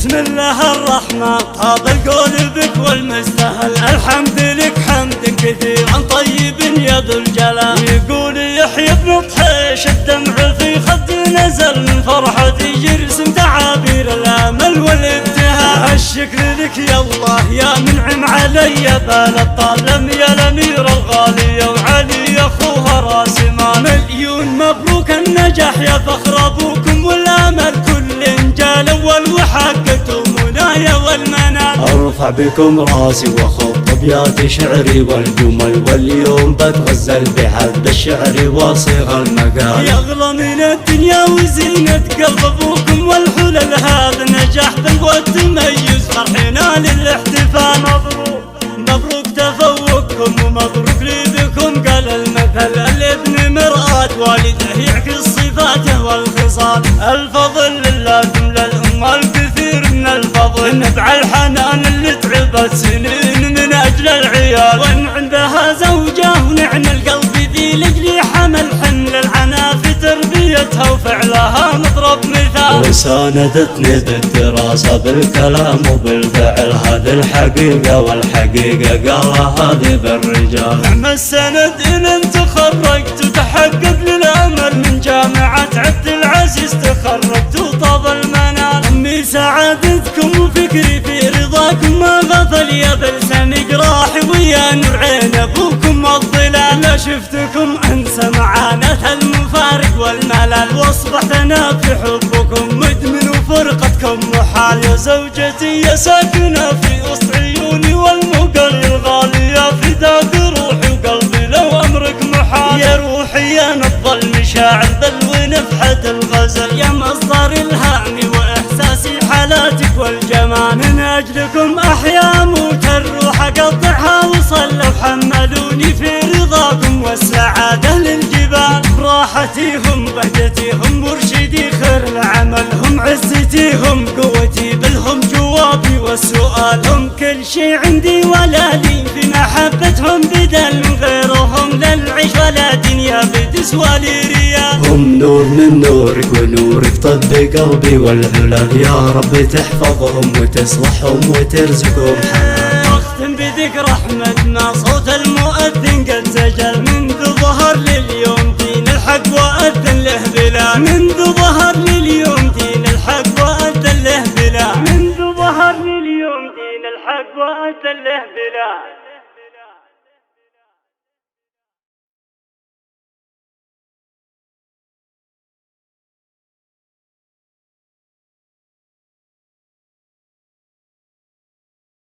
بسم الله الرحمن هذا القول بك والمستهل، الحمد لك حمد كثيرا طيب يا ذو الجلال. يقول يحيى بن طحيش الدمع في خدي نزل من فرحتي يرسم تعابير الامل والابتهال. الشكر لك يا الله يا منعم علي بال الطالم يا الامير الغالي وعلي اخوها راسمان. مليون مبروك النجاح يا فخر ابوكم والامل كل جال اول وحققتم منايا والمنال. ارفع بكم راسي واخط ابيات شعري والجمل، واليوم بتغزل بحد الشعر وصيغ المقال. يغلى من الدنيا وزينة قلب ابوكم والحلل، هذا نجاح بل والتميز فرحنا للاحتفال. مبروك مبروك تفوقكم ومبروك لي بكم، قال المثل الابن مرآة والده يعكس صفاته والخصال. الفضل لله تملى الامه الكثير من الفضل، نبع الحنان اللي تعبت سنين من اجل العيال. وان عندها زوجه ونعم القلب ذي لاجلي حمل حمل العنا في تربيتها وفعلها مضرب مثال. وساندتني بالدراسه بالكلام وبالفعل، هذه الحقيقه والحقيقه قالها هذه بالرجال. نعم السند ان انت تخرجت وتحقق للامل من جامعه عبد العزيز، تخرجت وطاب المنال. امي سعادتكم وفكري في رضاكم ما غفل يا بلسم جراحي ويا نور عين ابوكم الظلال. لا شفتكم انسى معاناه المفارق والملل، واصبحت انا في حبكم مدمن وفرقتكم محال. يا زوجتي يا ساكنه في وسط عيوني والمقر الغاليه، فداك روحي وقلبي لو امرك محال. يا روحي يا نبض المشاعر بل ونفحه الغزل، يا مصدر الهام واحساسي حالاتك والجمال. من اجلكم احيا موت الروح اقطعها وصلوا حملوني في رضاكم والسعاده للجبال. براحتي هم بهجتي هم مرشدي خير العمل، هم عزتي هم قوتي بلهم جوابي والسؤال. هم كل شي عندي ولا لي في محبتهم بدل من غيرهم، للعيش ولا دنيا بتسوى لي ريال. هم نور من نورك ونورك طب قلبي والعلل، يا رب تحفظهم وتصلحهم وترزقهم حنان. واختم بذكر احمد ما صوت المؤذن قد سجل، منذ ظهر لليوم دين الحق واذن له بلال. منذ ظهر لليوم دين الحق واذن له بلال. منذ ظهر لليوم دين الحق واذن له بلال.